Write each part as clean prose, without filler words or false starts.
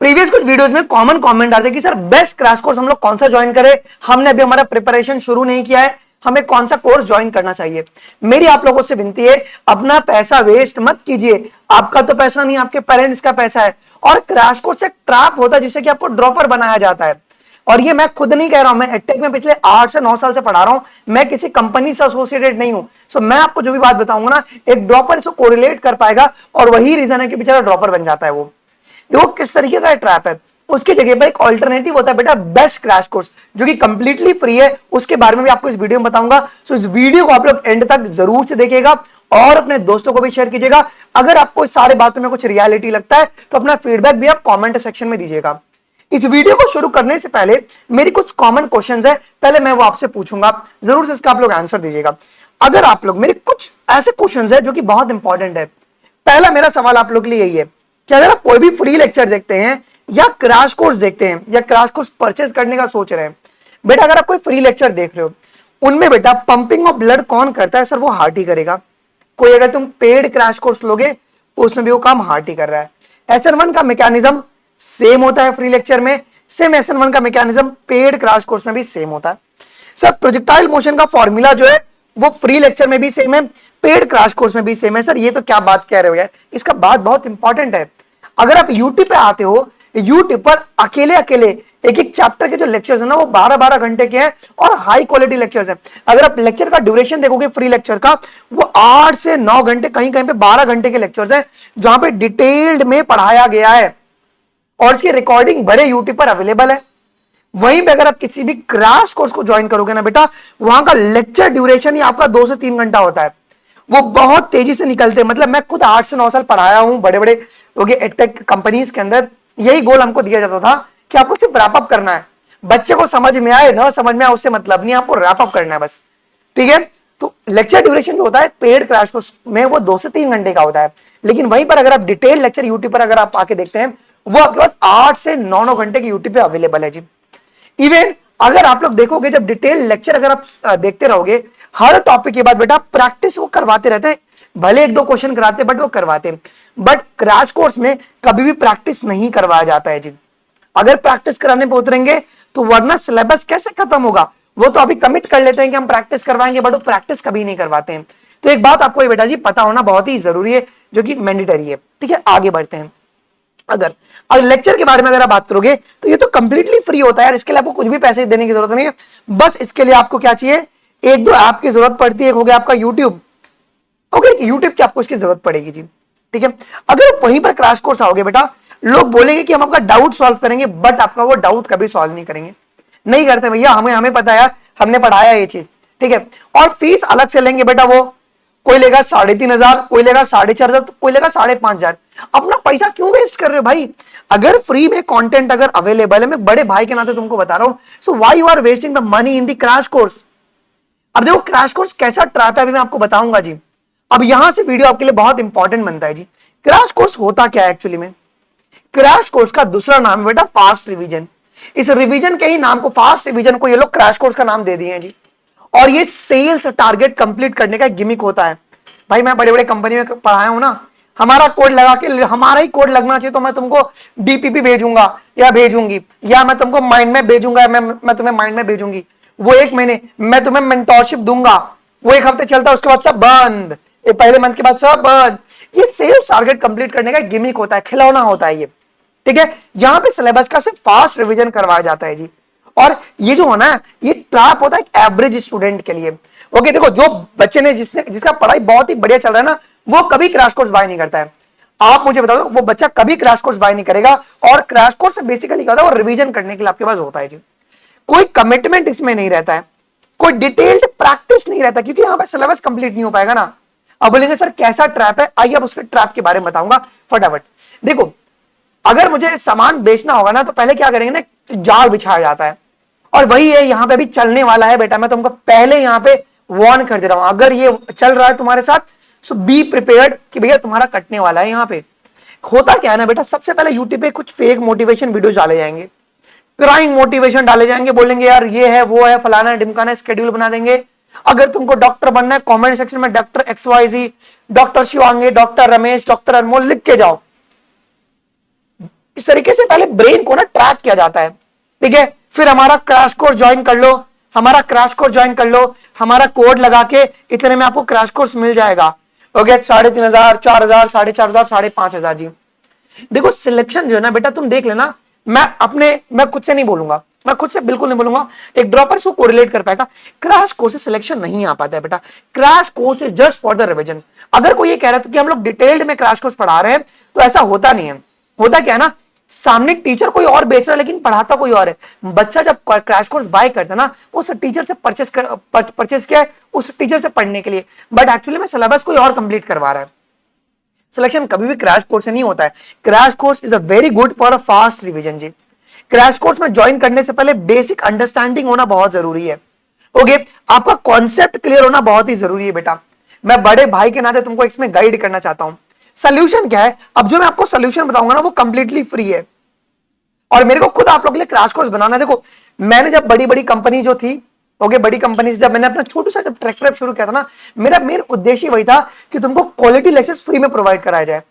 Previous कुछ videos में common comment आते कि सर बेस्ट क्रैश कोर्स हम लोग कौन सा ज्वाइन करें, हमने अभी हमारा प्रिपरेशन शुरू नहीं किया है, हमें कौन सा कोर्स ज्वाइन करना चाहिए। मेरी आप लोगों से विनती है, अपना पैसा वेस्ट मत कीजिए। आपका तो पैसा नहीं, आपके पेरेंट्स का पैसा है। और क्रैश कोर्स एक ट्रैप होता है जिससे कि आपको ड्रॉपर बनाया जाता है। और ये मैं खुद नहीं कह रहा हूं, मैं एडटेक में पिछले 8 से 9 साल से पढ़ा रहा हूं, मैं किसी कंपनी से एसोसिएटेड नहीं हूं। सो मैं आपको जो भी बात बताऊंगा ना, एक ड्रॉपर इसको कोरिलेट कर पाएगा और वही रीजन है कि बेचारा ड्रॉपर बन जाता है। वो देखो किस तरीके का ट्रैप है। उसकी जगह पर एक ऑल्टरनेटिव होता है बेटा बेस्ट क्रैश कोर्स, जो कि कंप्लीटली फ्री है। उसके बारे में भी आपको इस वीडियो में बताऊंगा। सो इस वीडियो को आप लोग एंड तक जरूर से देखिएगा और अपने दोस्तों को भी शेयर कीजिएगा। अगर आपको इस सारे बातों में कुछ रियलिटी लगता है तो अपना फीडबैक भी आप कमेंट सेक्शन में दीजिएगा। इस वीडियो को शुरू करने से पहले मेरी कुछ कॉमन क्वेश्चंस है, पहले मैं वो आपसे पूछूंगा, जरूर से इसका आप लोग आंसर दीजिएगा। अगर आप लोग मेरे कुछ ऐसे क्वेश्चंस है जो कि बहुत इंपॉर्टेंट है। पहला मेरा सवाल आप लोग के लिए यही है कि अगर आप कोई भी फ्री लेक्चर देखते हैं या क्रैश कोर्स देखते हैं या क्रैश कोर्स परचेज करने का सोच रहे हैं, बेटा अगर आप कोई फ्री लेक्चर देख रहे हो, उनमें बेटा पंपिंग ऑफ ब्लड कौन करता है? सर वो हार्ट ही करेगा। कोई अगर तुम पेड क्रैश कोर्स लोगे उसमें भी वो काम हार्ट ही कर रहा है। SN1 का मैकेनिज्म सेम होता है फ्री लेक्चर में, सेम SN1 का मैकेनिज्म पेड क्रैश कोर्स में भी सेम होता है। सर प्रोजेक्टाइल मोशन का फॉर्मूला जो है वो फ्री लेक्चर में भी सेम है, पेड क्रैश कोर्स में भी सेम है। सर ये तो क्या बात कह रहे हो यार, इसका बात बहुत इंपॉर्टेंट है। अगर आप यूट्यूब पे आते हो, यूट्यूब पर अकेले अकेले एक एक चैप्टर के जो लेक्चर्स है ना वो 12-12 घंटे के हैं और हाई क्वालिटी लेक्चर्स हैं। अगर आप लेक्चर का ड्यूरेशन देखोगे फ्री लेक्चर का, वो 8 से 9 घंटे, कहीं कहीं पे 12 घंटे के लेक्चर्स हैं जहां पे डिटेल्ड में पढ़ाया गया है और इसकी रिकॉर्डिंग बड़े यूट्यूब पर अवेलेबल है। वहीं पे अगर आप किसी भी क्रैश कोर्स को ज्वाइन करोगे ना बेटा, वहां का लेक्चर ड्यूरेशन ही आपका 2 से 3 घंटा होता है। वो बहुत तेजी से निकलते हैं। मतलब मैं खुद 8 से 9 साल पढ़ाया हूं बड़े बड़े एडटेक कंपनीज के अंदर। यही गोल हमको दिया जाता था कि आपको सिर्फ रैप अप करना है। बच्चे को समझ में आए ना समझ में आए उससे मतलब नहीं, आपको रैप अप करना है बस। ठीक है, तो लेक्चर ड्यूरेशन जो होता है पेड क्रैश कोर्स में वो 2 से 3 घंटे का होता है। लेकिन वहीं पर अगर आप डिटेल लेक्चर यूट्यूब पर अगर आप आके देखते हैं, वो आपके पास 8 से 9 घंटे की यूट्यूब पे अवेलेबल है जी। इवन अगर आप लोग देखोगे, जब डिटेल लेक्चर अगर आप देखते रहोगे, हर टॉपिक के बाद बेटा प्रैक्टिस वो करवाते रहते हैं। भले 1-2 क्वेश्चन कराते बट वो करवाते हैं। बट क्रैश कोर्स में कभी भी प्रैक्टिस नहीं करवाया जाता है जी। अगर प्रैक्टिस कराने पे उतरेंगे तो वरना सिलेबस कैसे खत्म होगा? वो तो अभी कमिट कर लेते हैं कि हम प्रैक्टिस करवाएंगे, बट वो प्रैक्टिस कभी नहीं करवाते हैं। तो एक बात आपको बेटा जी पता होना बहुत ही जरूरी है, जो कि मैंडेटरी है। ठीक है, आगे बढ़ते हैं। अगर लेक्चर के बारे में अगर आप बात करोगे तो ये तो कंप्लीटली फ्री होता है यार। इसके लिए आपको कुछ भी पैसे देने की जरूरत नहीं है। बस इसके लिए आपको क्या चाहिए, 1-2 ऐप की जरूरत पड़ती है। एक हो गया आपका यूट्यूब। ओके, यूट्यूब की आपको इसकी जरूरत पड़ेगी जी। ठीक है, अगर आप वहीं पर क्रैश कोर्स आओगे बेटा, लोग बोलेंगे कि हम आपका डाउट सॉल्व करेंगे, बट आपका वो डाउट कभी सॉल्व नहीं करेंगे। नहीं करते भैया, हमें पता है यार, हमने पढ़ाया ये चीज। ठीक है, और फीस अलग से लेंगे बेटा। वो कोई लेगा 3,500, कोई लेगा 4,500, तो कोई लेगा 5,500। अपना पैसा क्यों वेस्ट कर रहे हो भाई? अगर फ्री में कंटेंट अगर अवेलेबल है, मैं बड़े भाई के नाते तुमको बता रहा हूं, so why you are wasting the money in the crash course? अब देखो क्रैश कोर्स कैसा ट्रैप है अभी मैं आपको बताऊंगा जी। अब यहां से वीडियो आपके लिए बहुत इंपॉर्टेंट बनता है जी। क्रैश कोर्स होता क्या है एक्चुअली में? क्रैश कोर्स का दूसरा नाम है बेटा फास्ट रिवीजन। इस रिवीजन के ही नाम को, फास्ट रिवीजन को, ये लोग क्रैश कोर्स का नाम दे दिए हैं जी। और ये सेल्स टारगेट कंप्लीट करने का गिमिक होता है। भाई मैं बड़े बड़े कंपनी में पढ़ाया हूं ना, हमारा कोड लगा के, हमारा ही कोड लगना चाहिए तो मैं तुमको DPP भेजूंगा या भेजूंगी, या मैं तुमको माइंड में भेजूंगा, मैं तुम्हें माइंड में भेजूंगी। वो 1 महीने मैं तुम्हें मेंटोरशिप दूंगा, वो 1 हफ्ते चलता है, उसके बाद सब बंद। ये पहले मंथ के बाद सब बंद। ये सेल्स टारगेट कंप्लीट करने का गिमिक होता है, खिलौना होता है ये। ठीक है, यहां पे सिलेबस का सिर्फ फास्ट रिवीजन करवाया जाता है जी। और ये जो होना है, ये ट्रैप होता है एक एवरेज स्टूडेंट के लिए। ओके, देखो जो बच्चे ने जिसका पढ़ाई बहुत ही बढ़िया चल रहा है ना, वो कभी क्रैश कोर्स बाय नहीं करता है। आप मुझे बता दो, वो बच्चा कभी क्रैश कोर्स बाय नहीं करेगा। और क्रैश कोर्स बेसिकली क्या होता है, वो रिवीजन करने के लिए आपके पास होता है जी। कोई कमिटमेंट इसमें नहीं रहता है, कोई डिटेल्ड प्रैक्टिस नहीं रहता, क्योंकि यहां पे सिलेबस कंप्लीट नहीं हो पाएगा ना। अब बोलेंगे सर कैसा ट्रैप है, आइए अब उसके ट्रैप के बारे में बताऊंगा फटाफट। देखो, अगर मुझे सामान बेचना होगा ना, तो पहले क्या करेंगे ना, जाल बिछाया जाता है। और वही है यहाँ पे भी चलने वाला है बेटा। मैं तुमको पहले यहाँ पे वार्न कर दे रहा हूं, अगर ये चल रहा है तुम्हारे साथ, सो बी प्रिपेयर्ड कि भैया तुम्हारा कटने वाला है। यहाँ पे होता क्या है ना बेटा, सबसे पहले यूट्यूब पे कुछ फेक मोटिवेशन वीडियोस डाले जाएंगे, क्राइंग मोटिवेशन डाले जाएंगे, बोलेंगे यार ये है वो है फलाना है ढिमकाना है, स्केड्यूल बना देंगे। अगर तुमको डॉक्टर बनना है, कमेंट सेक्शन में doctor XYZ, doctor Shivangi, doctor Ramesh, doctor Anmol लिख के जाओ। इस तरीके से पहले ब्रेन को ना ट्रैक किया जाता है, ठीक है। फिर हमारा क्रैश कोर्स ज्वाइन कर लो, हमारा क्रैश कोर्स ज्वाइन कर लो, हमारा कोड लगा के इतने में आपको क्रैश कोर्स मिल जाएगा। ओके, 3,500, 4,000, 4,500, 5,500 जी। देखो सिलेक्शन जो है ना बेटा, तुम देख लेना, मैं खुद से नहीं बोलूंगा, मैं खुद से बिल्कुल नहीं बोलूंगा, एक ड्रॉपर से कोरिलेट कर पाएगा। क्रैश कोर्स से सिलेक्शन नहीं आ पाता है बेटा। Crash course is just for the revision. अगर कोई ये कह रहा था कि हम लोग डिटेल्ड में क्रैश कोर्स पढ़ा रहे हैं, तो ऐसा होता नहीं है। होता क्या है ना, सामने टीचर कोई और बेच रहा है लेकिन पढ़ाता कोई और है। बच्चा जब क्रैश कोर्स बाय करता है ना, उस टीचर से परचेस किया है उस टीचर से पढ़ने के लिए, बट एक्चुअली में सिलेबस कोई और कंप्लीट करवा रहा है। सिलेक्शन कभी भी क्रैश कोर्स से नहीं होता है। Crash course is a very good for a fast revision जी। क्रैश कोर्स में ज्वाइन करने से पहले बेसिक अंडरस्टैंडिंग होना बहुत जरूरी है। ओके, आपका कॉन्सेप्ट क्लियर होना बहुत ही जरूरी है बेटा। मैं बड़े भाई के नाते तुमको इसमें गाइड करना चाहता हूं। सोल्यूशन क्या है, अब जो मैं आपको सोल्यूशन बताऊंगा ना, वो कंप्लीटली फ्री है, और मेरे को खुद आप लोगों के लिए क्रैश कोर्स बनाना है। देखो, मैंने जब बड़ी बड़ी कंपनी जो थी, ओके, बड़ी कंपनी से जब मैंने अपना छोटू सा जब ट्रैक प्रेप शुरू किया था ना, मेरा मेन उद्देश्य वही था कि तुमको क्वालिटी लेक्चर्स फ्री में प्रोवाइड कराया जाए।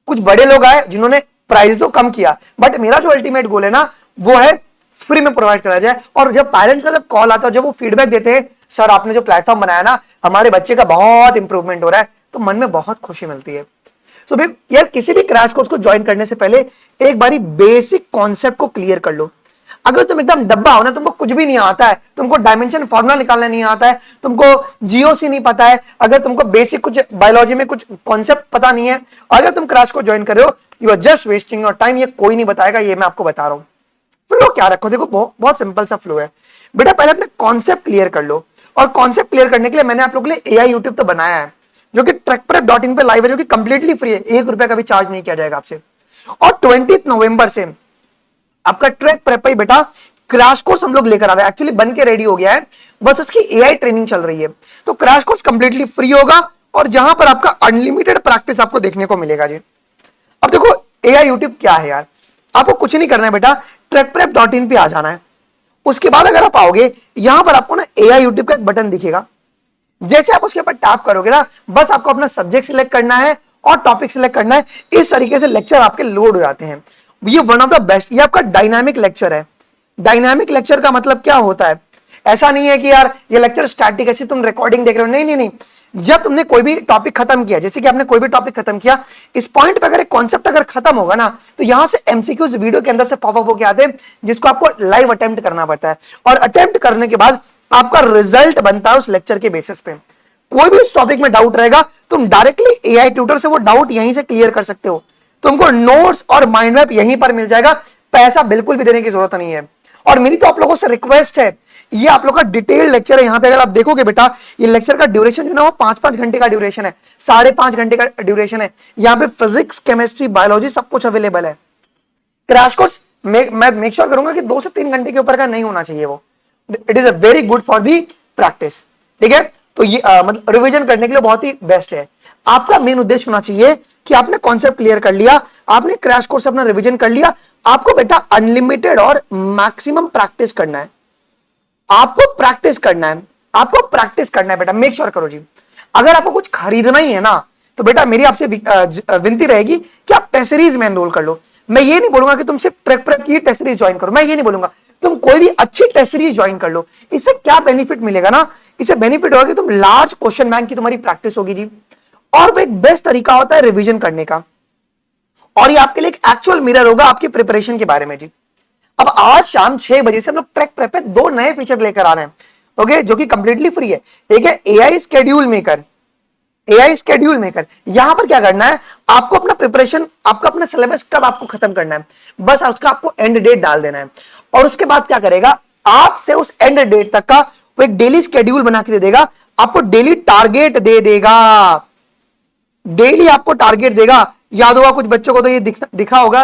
कुछ बड़े लोग आए जिन्होंने प्राइस तो कम किया, बट मेरा जो अल्टीमेट गोल है ना, वो है फ्री में प्रोवाइड कराया जाए। और जब पेरेंट्स का जब कॉल आता है, जब वो फीडबैक देते हैं, सर आपने जो प्लेटफॉर्म बनाया ना, हमारे बच्चे का बहुत इंप्रूवमेंट हो रहा है, तो मन में बहुत खुशी मिलती है। तो भाई यार, किसी भी क्रैश कोर्स को ज्वाइन करने से पहले एक बारी बेसिक कॉन्सेप्ट को क्लियर कर लो। अगर तुम एकदम डब्बा हो ना, तुमको कुछ भी नहीं आता है, तुमको डायमेंशन फॉर्मूला निकालना नहीं आता है, तुमको जीओसी नहीं पता है, अगर तुमको बेसिक कुछ बायोलॉजी में कुछ कॉन्सेप्ट पता नहीं है, अगर तुम क्रैश को ज्वाइन कर रहे हो, you are just wasting your time. ये कोई नहीं बताएगा, ये मैं आपको बता रहा हूं। फ्लो क्या रखो, देखो बहुत सिंपल सा फ्लो है बेटा। पहले अपने कॉन्सेप्ट क्लियर कर लो, और कॉन्सेप्ट क्लियर करने के लिए मैंने आप लोगों के लिए एआई यूट्यूब तो बनाया है, जो कि ट्रैकप्रेप.in पे लाइव है, जो कि कंप्लीटली फ्री है, ₹1 का भी चार्ज नहीं किया जाएगा आपसे। और 20 नवंबर से आपका ट्रैक प्रेप पे बेटा क्रैश कोर्स हम लोग लेकर आ रहे हैं। एक्चुअली बन के रेडी हो गया है, बस उसकी एआई ट्रेनिंग चल रही है। तो क्रैश कोर्स कंप्लीटली फ्री होगा, और जहां पर आपका अनलिमिटेड प्रैक्टिस आपको देखने को मिलेगा जी। अब देखो एआई यूट्यूब क्या है यार, आपको कुछ नहीं करना है बेटा, ट्रैकप्रेप.in पे आ जाना है। उसके बाद अगर आप आओगे, यहां पर आपको ना एआई यूट्यूब का एक बटन दिखेगा। जैसे आप उसके ऊपर टैप करोगे ना, बस आपको अपना सब्जेक्ट सिलेक्ट करना है और टॉपिक सिलेक्ट करना है। इस तरीके से लेक्चर आपके लोड हो जाते हैं। ये वन ऑफ द बेस्ट, ये आपका डायनामिक लेक्चर है। डायनामिक लेक्चर का मतलब क्या होता है, ऐसा नहीं है कि यार ये लेक्चर स्टैटिक ऐसे तुम रिकॉर्डिंग देख रहे हो, नहीं नहीं नहीं। जब तुमने कोई भी टॉपिक खत्म किया, जैसे कि आपने कोई भी टॉपिक खत्म किया, इस पॉइंट पे अगर एक कॉन्सेप्ट अगर खत्म होगा ना, तो यहां से एमसीक्यूज वीडियो के अंदर से पॉपअप होके आते हैं, जिसको आपको लाइव अटेम्प्ट करना पड़ता है। और अटेम्प्ट करने के बाद आपका रिजल्ट बनता है उस लेक्चर के बेसिस पे। कोई भी उस टॉपिक में डाउट रहेगा, तुम डायरेक्टली एआई ट्यूटर से वो डाउट यहीं से क्लियर कर सकते हो। तुमको नोट्स और माइंड मैप यहीं पर मिल जाएगा, पैसा बिल्कुल भी देने की जरूरत नहीं है। और मेरी तो आप लोगों से रिक्वेस्ट है, ये आप लोग का डिटेल लेक्चर है। यहाँ पे अगर आप देखोगे बेटा, ये लेक्चर का ड्यूरेशन जो ना, वो 5-5 घंटे का ड्यूरेशन है, 5.5 घंटे का ड्यूरेशन है। यहाँ पे फिजिक्स, केमिस्ट्री, बायोलॉजी सब कुछ अवेलेबल है। क्रैश कोर्स मैं मेक श्योर करूंगा कि 2 से 3 घंटे के ऊपर का नहीं होना चाहिए वो। It is a very good for the practice, ठीक है। तो ये मतलब रिवीजन करने के लिए बहुत ही बेस्ट है। आपका मेन उद्देश्य होना चाहिए कि आपने कॉन्सेप्ट क्लियर कर लिया, आपने क्रैश कोर्स अपना रिवीजन कर लिया, आपको बेटा अनलिमिटेड और मैक्सिमम प्रैक्टिस करना है। आपको प्रैक्टिस करना है, आपको प्रैक्टिस करना है बेटा, मेक श्योर करो जी। अगर आपको कुछ खरीदना ही है ना, तो बेटा मेरी आपसे विनती रहेगी कि आप टेस्ट सीरीज में एनरोल कर लो। मैं ये नहीं बोलूंगा कि तुम सिर्फ ट्रैक प्रेप की टेस्ट सीरीज ज्वाइन करो, मैं ये नहीं बोलूंगा, तुम कोई भी अच्छी टेस्ट सीरीज ज्वाइन कर लो। इससे क्या बेनिफिट मिलेगा ना, इससे बेनिफिट होगा कि तुम लार्ज क्वेश्चन बैंक की तुम्हारी प्रैक्टिस होगी जी। और वो एक बेस्ट तरीका होता है रिवीजन करने का, और ये आपके लिए एक एक्चुअल मिरर होगा आपकी प्रिपरेशन के बारे में जी। अब आज शाम 6 बजे से हम लोग ट्रैक प्रेप पे 2 नए फीचर लेकर आ रहे हैं, ओके, जो कि कंप्लीटली फ्री है। एक है AI schedule maker. AI schedule maker, यहां पर क्या करना है, आपको अपना प्रिपरेशन, आपका अपना सिलेबस कब आपको खत्म करना है, बस उसका आपको एंड डेट डाल देना है। और उसके बाद क्या करेगा, आज से उस एंड डेट तक का वो एक डेली शेड्यूल बना के दे देगा, आपको डेली टारगेट दे देगा, डेली आपको टारगेट देगा। याद होगा कुछ बच्चों को तो ये दिखा होगा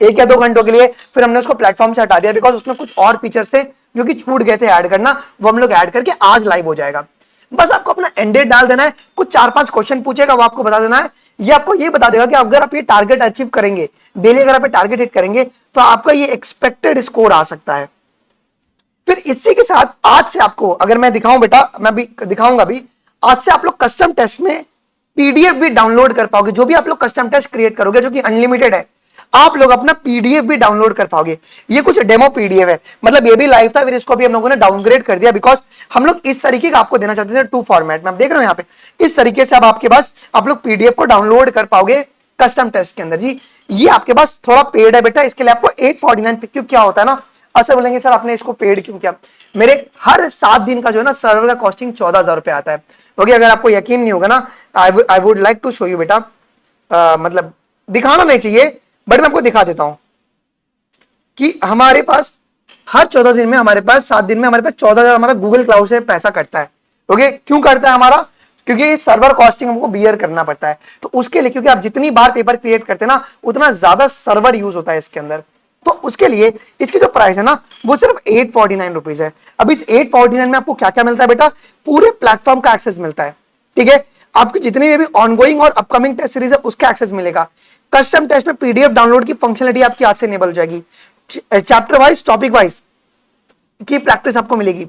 1 या 2 घंटों के लिए, फिर हमने उसको प्लेटफॉर्म से हटा दिया बिकॉज उसमें कुछ और फीचर्स थे जो कि छूट गए थे ऐड करना, वो हम लोग ऐड करके आज लाइव हो जाएगा। बस आपको अपना एंड डेट डाल देना है, कुछ 4-5 क्वेश्चन पूछेगा, वो आपको बता देना है। ये आपको ये बता देगा कि अगर आप ये टारगेट अचीव करेंगे, डेली अगर आप ये टारगेट हिट करेंगे, तो आपका ये एक्सपेक्टेड स्कोर आ सकता है। फिर इसी के साथ आज से आपको, अगर मैं दिखाऊं बेटा, मैं भी दिखाऊंगा भी, आज से आप लोग कस्टम टेस्ट में पीडीएफ भी डाउनलोड कर पाओगे। जो भी आप लोग कस्टम टेस्ट क्रिएट करोगे, जो कि अनलिमिटेड है, आप लोग अपना पीडीएफ भी डाउनलोड कर पाओगे। ये कुछ डेमो पीडीएफ है, मतलब ये भी लाइव था, फिर इसको भी हम लोगों ने डाउनग्रेड कर दिया, बिकॉज हम लोग इस तरीके का आपको देना चाहते थे 2 फॉर्मेट में। आप देख रहे हो यहाँ पे इस तरीके से अब आपके पास आप लोग पीडीएफ को डाउनलोड कर पाओगे कस्टम टेस्ट के अंदर जी। ये आपके पास थोड़ा पेड है बेटा, इसके लिए आपको 849 पे, क्यों क्या होता है ना, ऐसा बोलेंगे सर आपने इसको पेड क्यों किया, मेरे हर 7 दिन का जो है ना सर्वर का कॉस्टिंग 14,000 रुपए आता है। ओके, अगर आपको यकीन नहीं होगा ना, I would like to show you बेटा, मतलब दिखाना नहीं चाहिए बट मैं आपको दिखा देता हूं कि हमारे पास हर 14 दिन में, हमारे पास 7 दिन में हमारे पास 14,000 हमारा गूगल क्लाउड से पैसा कटता है। ओके, क्यों करता है हमारा, क्योंकि सर्वर कॉस्टिंग हमको बियर करना पड़ता है, तो उसके लिए, क्योंकि आप जितनी बार पेपर क्रिएट करते हैं ना उतना ज्यादा सर्वर यूज होता है इसके अंदर, तो उसके लिए इसकी जो प्राइस है ना वो सिर्फ 849 रुपीज है। अब इस 849 में आपको क्या क्या मिलता है बेटा, पूरे प्लेटफॉर्म का एक्सेस मिलता है, ठीक है, आपकी जितनी भी ऑनगोइंग और अपकमिंग टेस्ट सीरीज है उसका एक्सेस मिलेगा, कस्टम टेस्ट में पीडीएफ डाउनलोड की फंक्शनलिटी आपकी आज से इनेबल हो जाएगी, चैप्टर वाइज टॉपिक वाइज की प्रैक्टिस आपको मिलेगी।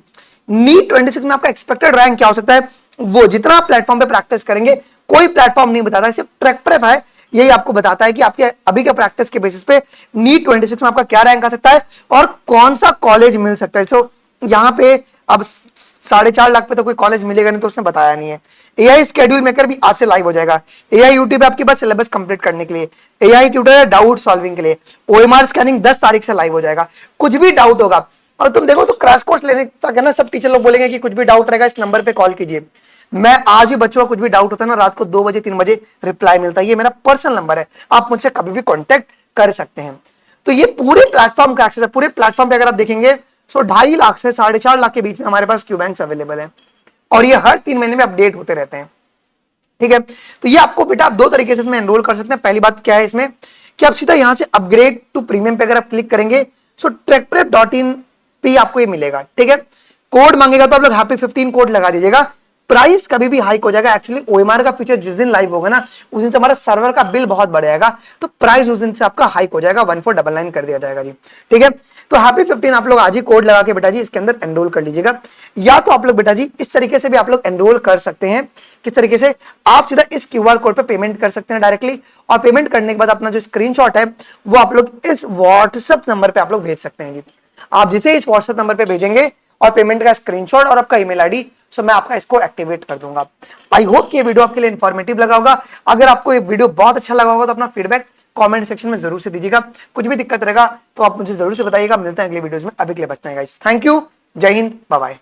नीट 26 में आपका एक्सपेक्टेड रैंक क्या हो सकता है, वो जितना प्लेटफॉर्म पे प्रैक्टिस करेंगे, कोई प्लेटफॉर्म नहीं बताता, सिर्फ ट्रैक प्रेप है, यही आपको बताता है कि आपके अभी के प्रैक्टिस के बेसिस पे नीट 26 में आपका क्या रैंक आ सकता है और कौन सा कॉलेज मिल सकता है। सो यहाँ पे अब 4.5 लाख पे तो कोई कॉलेज मिलेगा नहीं, तो उसने बताया नहीं है। एआई स्केड्यूल मेकर भी आज से लाइव हो जाएगा, एआई यूट्यूब पे आपके पास सिलेबस कंप्लीट करने के लिए, एआई ट्यूटर डाउट सॉल्विंग के लिए, ओएमआर स्कैनिंग 10 तारीख से लाइव हो जाएगा। कुछ भी डाउट होगा, और तुम देखो तो क्रैश कोर्स लेने तक है ना, सब टीचर लोग बोलेंगे कि कुछ भी डाउट रहेगा इस नंबर पे कॉल कीजिए। मैं आज भी बच्चों का कुछ भी डाउट होता है ना, रात को 2 बजे 3 बजे रिप्लाई मिलता है, ये मेरा पर्सनल नंबर है, आप मुझसे कभी भी कॉन्टेक्ट कर सकते हैं। तो ये पूरे प्लेटफॉर्म का एक्सेस है, पूरे प्लेटफॉर्म पे अगर आप देखेंगे तो 2.5 लाख से 4.5 लाख के बीच में हमारे पास क्यू बैंक्स अवेलेबल है, और ये हर 3 महीने में अपडेट होते रहते हैं, ठीक है। तो ये आपको बेटा आप 2 तरीके से इसमें एनरोल कर सकते हैं। पहली बात क्या है इसमें कि आप सीधा यहां से अपग्रेड टू प्रीमियम पे अगर आप क्लिक करेंगे सो ट्रैकप्रेप.in पे आपको ये मिलेगा, ठीक है। कोड मांगेगा तो आप लोग हैप्पी 15 कोड लगा दीजिएगा, प्राइस कभी भी हाइक हो जाएगा। एक्चुअली ओएमआर का फीचर जिस दिन लाइव होगा ना उस दिन से हमारा सर्वर का बिल बहुत बढ़ेगा, तो प्राइस उस दिन से आपका हाइक हो जाएगा, 1499 कर दिया जाएगा जी, ठीक है। तो हैप्पी 15 आप लोग आज ही कोड लगा के बेटा जी इसके अंदर एनरोल कर लीजिएगा, या तो आप लोग बेटा जी इस तरीके से भी आप लोग एनरोल कर सकते हैं। किस तरीके से, आप सीधा इस क्यूआर कोड पे पेमेंट कर सकते हैं डायरेक्टली, और पेमेंट करने के बाद अपना जो स्क्रीनशॉट है वो आप लोग इस व्हाट्सएप नंबर पे आप लोग भेज सकते हैं जी। आप जिसे इस व्हाट्सएप नंबर पे भेजेंगे और पेमेंट का स्क्रीनशॉट और आपका ईमेल आईडी, सो मैं आपका इसको एक्टिवेट कर दूंगा। आई होप कि ये वीडियो आपके लिए इंफॉर्मेटिव लगा होगा। अगर आपको ये वीडियो बहुत अच्छा लगा होगा तो अपना फीडबैक कमेंट सेक्शन में जरूर से दीजिएगा, कुछ भी दिक्कत रहेगा तो आप मुझे जरूर से बताइएगा। मिलते हैं अगले वीडियोस में, अभी के लिए बचना है गाइस, थैंक यू, जय हिंद, बाय बाय।